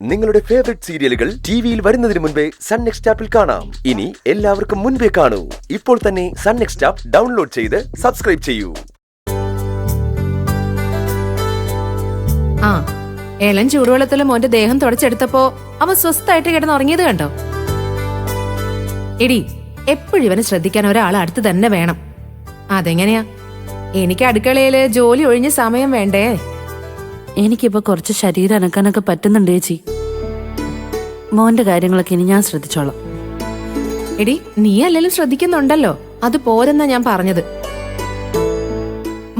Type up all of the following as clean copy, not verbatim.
നിങ്ങളുടെ ഫേവറേറ്റ് സീരിയലുകൾ ടിവിയിൽ വരുന്നതിന് മുൻപേ സൺ നെക്സ്റ്റ് ആപ്പിൽ കാണാം. ഇനി എല്ലാവർക്കും മുൻപേ കാണൂ. ഇപ്പോൾ തന്നെ സൺ നെക്സ്റ്റ് ആപ്പ് ഡൗൺലോഡ് ചെയ്ത് സബ്സ്ക്രൈബ് ചെയ്യൂ. ഏലൻ ചൂടുവെള്ളത്തിൽ മോന്റെ ദേഹം തുടച്ചെടുത്തപ്പോ അവൻ സ്വസ്ഥായിട്ട് കിടന്ന് ഉറങ്ങിയത് കണ്ടോ? എടി, എപ്പോഴും ഇവനെ ശ്രദ്ധിക്കാൻ ഒരാൾ അടുത്ത് തന്നെ വേണം. അതെങ്ങനെയാ? എനിക്ക് അടുക്കളയില് ജോലി ഒഴിഞ്ഞ സമയം വേണ്ടേ? എനിക്കിപ്പോ കുറച്ച് ശരീരം അനക്കാനൊക്കെ പറ്റുന്നുണ്ട് ചേച്ചി. മോന്റെ കാര്യങ്ങളൊക്കെ ഇനി ഞാൻ ശ്രദ്ധിച്ചോളാം. എടി, നീ അല്ലെങ്കിലും ശ്രദ്ധിക്കുന്നുണ്ടല്ലോ, അത് പോരെന്നാ ഞാൻ പറഞ്ഞത്.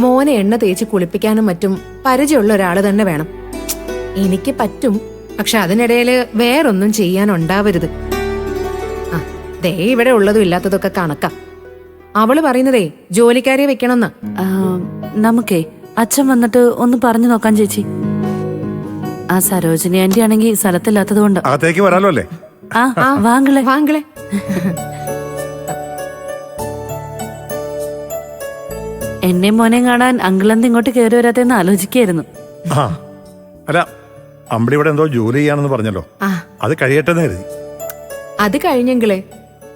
മോനെ എണ്ണ തേച്ച് കുളിപ്പിക്കാനും മറ്റും പരിചയമുള്ള ഒരാള് തന്നെ വേണം. എനിക്ക് പറ്റും, പക്ഷെ അതിനിടയില് വേറൊന്നും ചെയ്യാനുണ്ടാവരുത്. ദേ ഇവിടെ ഉള്ളതും ഇല്ലാത്തതൊക്കെ കണക്കാ. അവള് പറയുന്നതേ ജോലിക്കാരെ വെക്കണമെന്നാ. നമുക്കേ അച്ഛൻ വന്നിട്ട് ഒന്ന് പറഞ്ഞു നോക്കാൻ ചേച്ചി. ആ സരോജിനി ആന്റി ആണെങ്കിൽ സ്ഥലത്തില്ലാത്തത് കൊണ്ട് അകത്തേക്ക് വരാലോ അല്ലേ? വാങ്ങളെ വാങ്ങളെ. എന്നെ മോനെ കാണാൻ അങ്കിളെന്ത് ഇങ്ങോട്ട് കയറി വരാത്തെന്ന് ആലോചിക്കായിരുന്നു. അല്ല, അമ്പടി ഇവിടെ എന്തോ ജോലി ചെയ്യാണെന്ന് പറഞ്ഞല്ലോ, അത് കഴിയട്ടെന്ന് കരുതി. അത് കഴിഞ്ഞെങ്കിലേ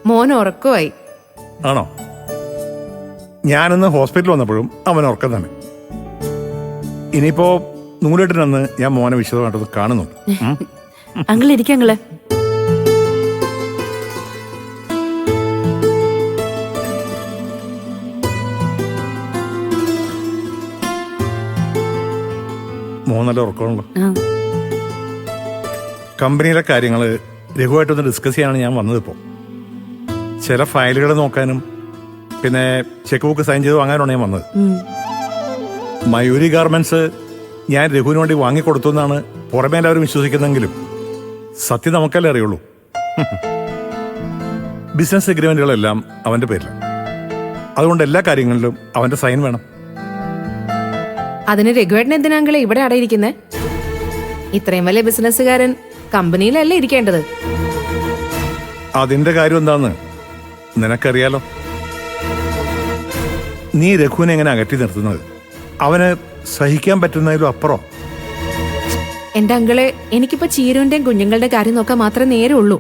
മോൻ ഉറക്കമായി. ആണോ? ഞാനിന്ന് ഹോസ്പിറ്റലിൽ വന്നപ്പോഴും അവൻ ഉറക്കം തന്നെ. ഇനിയിപ്പോ നൂലെട്ടിനന്ന് ഞാൻ മോനെ വിശദമായിട്ടൊന്ന് കാണുന്നുണ്ട്. അങ്കിൾ ഇരിക്കങ്ങളെ. മോൻ നല്ല ഉറക്കമാണല്ലോ. കമ്പനിയിലെ കാര്യങ്ങള് രഘുവായിട്ടൊന്ന് ഡിസ്കസ് ചെയ്യാനാണ് ഞാൻ വന്നത്. ഇപ്പോൾ ചില ഫയലുകൾ നോക്കാനും പിന്നെ ചെക്ക് ബുക്ക് സൈൻ ചെയ്ത് വാങ്ങാനാണ് ഞാൻ വന്നത്. മയൂരി ഗാർമെന്റ്സ് ഞാൻ രഘുവിന് വേണ്ടി വാങ്ങിക്കൊടുത്തു എന്നാണ് പുറമേ എല്ലാവരും വിശ്വസിക്കുന്നെങ്കിലും സത്യം നമുക്കല്ലേ അറിയുള്ളൂ. ബിസിനസ് എഗ്രിമെന്റുകളെല്ലാം അവന്റെ പേരിലാണ്. അതുകൊണ്ട് എല്ലാ കാര്യങ്ങളിലും അവന്റെ സൈൻ വേണം. അതിന് രഘുവേട്ടൻ എന്തിനാങ്കളെ ഇവിടെ അടയിരിക്കുന്നേ? ഇത്രയും വലിയ ബിസിനസ്സുകാരൻ കമ്പനിയിലല്ലേ ഇരിക്കേണ്ടത്? അതിന്റെ കാര്യം എന്താന്ന് നിനക്കറിയാലോ. നീ രഘുവിനെ എങ്ങനെ അകറ്റി നിർത്തുന്നത്? അവന് സഹിക്കാൻ പറ്റുന്നതിലും അപ്പുറം. എന്റെ അങ്കിളെ, എനിക്കിപ്പോ ചീരുവിന്റെയും കുഞ്ഞുങ്ങളുടെ കാര്യം നോക്കാൻ മാത്രമേ നേരമുള്ളൂ.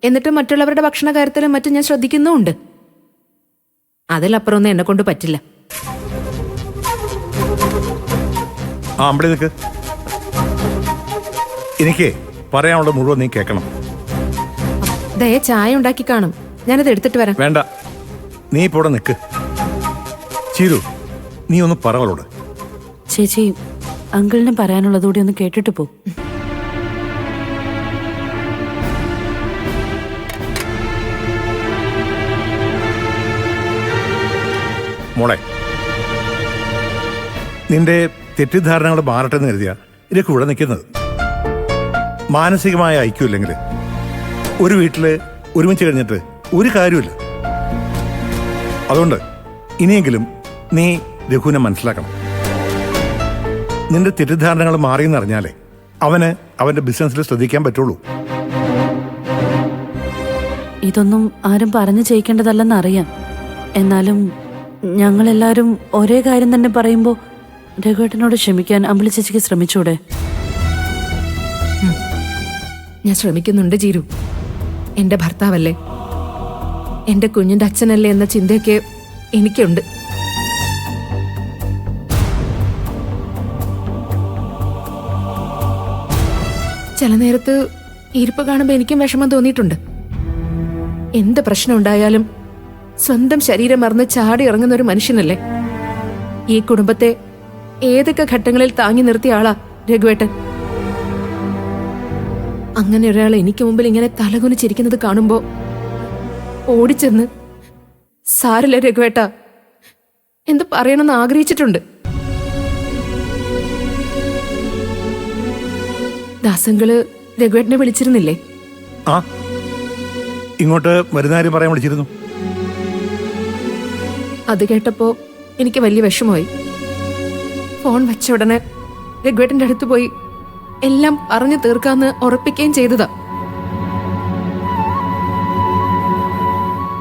എന്നിട്ട് മറ്റുള്ളവരുടെ ഭക്ഷണ കാര്യത്തിലും മറ്റും ഞാൻ ശ്രദ്ധിക്കുന്നുമുണ്ട്. അതിലപ്പുറമൊന്നും എന്നെ കൊണ്ട് പറ്റില്ല. അമ്പടി നിൽക്ക്. എനിക്ക് പറയാനുള്ളത് മുഴുവൻ നീ കേൾക്കണം. ദേ ചായ ഉണ്ടാക്കി കാണും, ഞാനത് എടുത്തിട്ട് വരാം. വേണ്ട, നീ ഇപ്പൊ ഇവിടെ നിൽക്ക്. ചീരു, നീ ഒന്ന് പറവളോട്. ചേച്ചി, അങ്കിളിന് പറയാനുള്ളത് കൂടി ഒന്ന് കേട്ടിട്ട് പോ. മോളെ, നിന്റെ തെറ്റിദ്ധാരണകൾ മാറട്ടെ എന്ന് കരുതിയാ ഇതൊക്കെ ഇവിടെ നിൽക്കുന്നത്. മാനസികമായ ഐക്യമില്ലെങ്കിൽ ഒരു വീട്ടില് ഒരുമിച്ച് കഴിഞ്ഞിട്ട് ഒരു കാര്യമില്ല. അതുകൊണ്ട് ഇനിയെങ്കിലും നീ രഘുവിനെ മനസ്സിലാക്കണം. നിന്റെ തെറ്റിദ്ധാരണകൾ മാറിയെന്നറിഞ്ഞാലേ അവന് അവന്റെ ബിസിനസ്സിൽ ശ്രദ്ധിക്കാൻ പറ്റുള്ളൂ. ഇതൊന്നും ആരും പറഞ്ഞു ചെയ്യിക്കേണ്ടതല്ലെന്ന് അറിയാം. എന്നാലും ഞങ്ങളെല്ലാരും ഒരേ കാര്യം തന്നെ പറയുമ്പോ രഘുവേട്ടനോട് ക്ഷമിക്കാൻ അമ്പിളി ചേച്ചിക്ക് ശ്രമിച്ചൂടെ? ഞാൻ ശ്രമിക്കുന്നുണ്ട് ജീരു. എന്റെ ഭർത്താവല്ലേ, എന്റെ കുഞ്ഞിന്റെ അച്ഛനല്ലേ എന്ന ചിന്തയൊക്കെ എനിക്കുണ്ട്. ചില നേരത്ത് ഇരിപ്പ് കാണുമ്പോ എനിക്കും വിഷമം തോന്നിയിട്ടുണ്ട്. എന്ത് പ്രശ്നം ഉണ്ടായാലും സ്വന്തം ശരീരം മറന്ന് ചാടി ഇറങ്ങുന്ന ഒരു മനുഷ്യനല്ലേ. ഈ കുടുംബത്തെ ഏതൊക്കെ ഘട്ടങ്ങളിൽ താങ്ങി നിർത്തിയ ആളാ രഘുവേട്ടൻ. അങ്ങനെ ഒരാൾ എനിക്ക് മുമ്പിൽ ഇങ്ങനെ തലകുനിച്ചിരിക്കുന്നത് കാണുമ്പോ ഓടിച്ചെന്ന് സാരില്ല രഘുവേട്ട എന്ത് പറയണമെന്ന് ആഗ്രഹിച്ചിട്ടുണ്ട്. ദാസങ്ങള് രഘുവേട്ടനെ വിളിച്ചിരുന്നില്ലേ? ആ, ഇങ്ങോട്ട് വരുന്ന കാര്യം പറയാൻ വിളിച്ചിരുന്നു. അത് കേട്ടപ്പോ എനിക്ക് വലിയ വിഷമമായി. ഫോൺ വെച്ച ഉടനെ രഘുവേട്ടന്റെ അടുത്ത് പോയി എല്ലാം പറഞ്ഞു തീർക്കാന്ന് ഉറപ്പിക്കുകയും ചെയ്തതാ.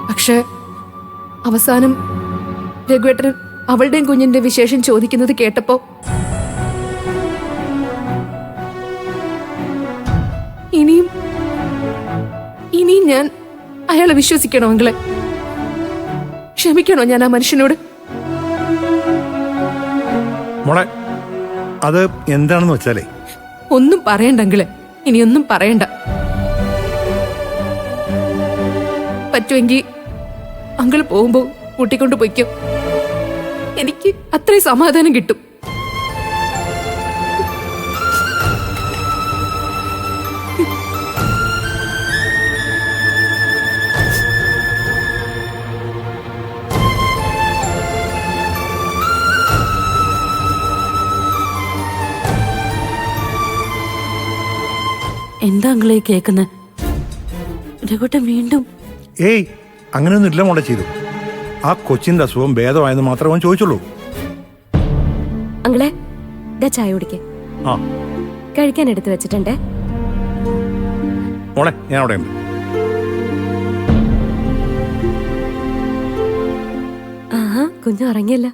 പക്ഷെ അവസാനം രഘുവേട്ടൻ അവളുടെയും കുഞ്ഞിന്റെ വിശേഷം ചോദിക്കുന്നത് കേട്ടപ്പോ ഇനിയും ഞാൻ അയാളെ വിശ്വസിക്കണോ അങ്കിളെ? ക്ഷമിക്കണോ ഞാൻ ആ മനുഷ്യനോട്? മോളെ അത് എന്താണെന്ന് വെച്ചാലേ, ഒന്നും പറയണ്ട അങ്കിളെ, ഇനിയൊന്നും പറയണ്ട. പറ്റുമെങ്കിൽ അങ്കിള് പോകുമ്പോ കൂട്ടിക്കൊണ്ട് പൊയ്ക്കോ. എനിക്ക് അത്രയും സമാധാനം കിട്ടും. എന്താ അങ്കിളെ കേൾക്കുന്നത്? രഘുട്ടൻ വീണ്ടും? ഏയ് അങ്ങനെയൊന്നും ഇല്ല മോളെ ചെയ്തു. ആ കൊച്ചിന്റെ അസുഖം ഭേദമായെന്ന് മാത്രമേ അവൻ ചോദിച്ചുള്ളൂ. അങ്ങളെ ദാ ചായ കുടിക്കേ. ആ കഴിക്കാൻ എടുത്തു വെച്ചിട്ടുണ്ടേ. മോളെ ഞാൻ അവിടെ ഉണ്ട്. ആഹാ, കുഞ്ഞു ഉറങ്ങിയല്ല.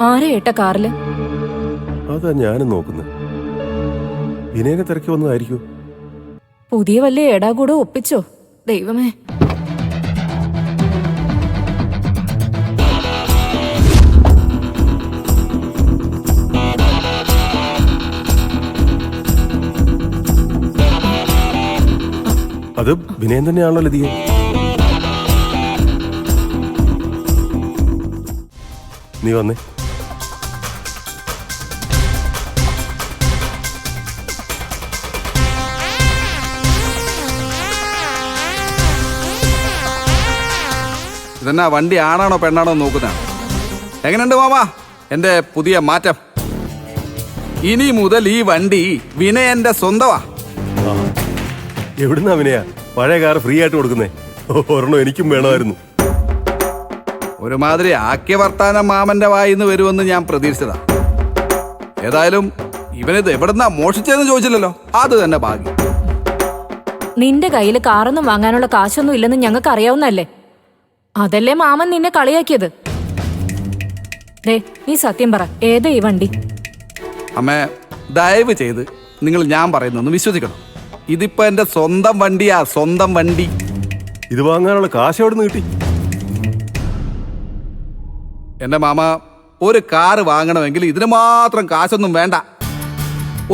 ആരെ ഏട്ട കാറില്? അതാ ഞാനും നോക്കുന്നത്. വിനയനെ തിരക്കി വന്നതായിരിക്കും. പുതിയ വല്ല ഏടാ കൂടെ ഒപ്പിച്ചോ? ദൈവമേ. അത് വിനയൻ തന്നെയാണല്ലോ ലതിയെ. നീ വന്നേ. ഇതെന്നാ വണ്ടി ആണാണോ പെണ്ണാണോ നോക്കുന്നതാണ്? എങ്ങനെയുണ്ട് മാമാ എൻ്റെ പുതിയ മാറ്റം? ഇനി മുതൽ ഈ വണ്ടി വിനയന്റെ സ്വന്തമാ. എവിടുന്നാ വിനയ പഴയ കാർ ഫ്രീ ആയിട്ട് കൊടുക്കുന്നേ? ഒരെണ്ണം എനിക്കും വേണമായിരുന്നു. ഒരുമാതിരി ആക്കിയ വർത്താനം മാമന്റെ വായിന്ന് വരുമെന്ന് ഞാൻ പ്രതീക്ഷിച്ചതാ. ഏതായാലും ഇവനിത് എവിടുന്നാ മോഷിച്ചതെന്ന് ചോദിച്ചില്ലല്ലോ, അത് തന്നെ ഭാഗ്യം. നിന്റെ കയ്യിൽ കാറൊന്നും വാങ്ങാനുള്ള കാശൊന്നും ഇല്ലെന്ന് ഞങ്ങൾക്ക് അറിയാവുന്നല്ലേ? അതല്ലേ മാമൻ നിന്നെ കളിയാക്കിയത്? ദേ നീ സത്യം പറ, ഏതാ ഈ വണ്ടി? അമ്മേ ദയവ് ചെയ്ത് നിങ്ങൾ ഞാൻ പറയുന്നൊന്ന് വിശ്വസിക്കണം. ഇതിപ്പോ എന്റെ സ്വന്തം വണ്ടിയാ, സ്വന്തം വണ്ടി. ഇത് വാങ്ങാനുള്ള കാശ് എവിടെ നിന്ന് കിട്ടി? എന്റെ മാമ, ഒരു കാറ് വാങ്ങണമെങ്കിൽ ഇതിന് മാത്രം കാശൊന്നും വേണ്ട.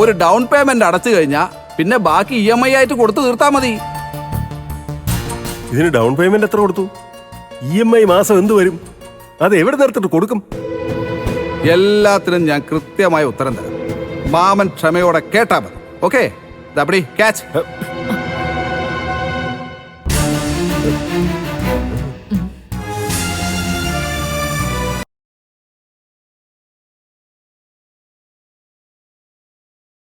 ഒരു ഡൗൺ പേയ്മെന്റ് അടച്ചു കഴിഞ്ഞാൽ പിന്നെ ബാക്കി EMI ആയിട്ട് കൊടുത്തു തീർത്താ മതി. ഇതിന് ഡൗൺ പേയ്മെന്റ് എത്ര കൊടുത്തു? EMI മാസം എന്ത് വരും? അത് എവിടെ നിർത്തിട്ട് കൊടുക്കും? എല്ലാത്തിനും ഞാൻ കൃത്യമായ ഉത്തരം തരാം. മാമൻ ക്ഷമയോടെ കേട്ടാ മതി. Okay, catch.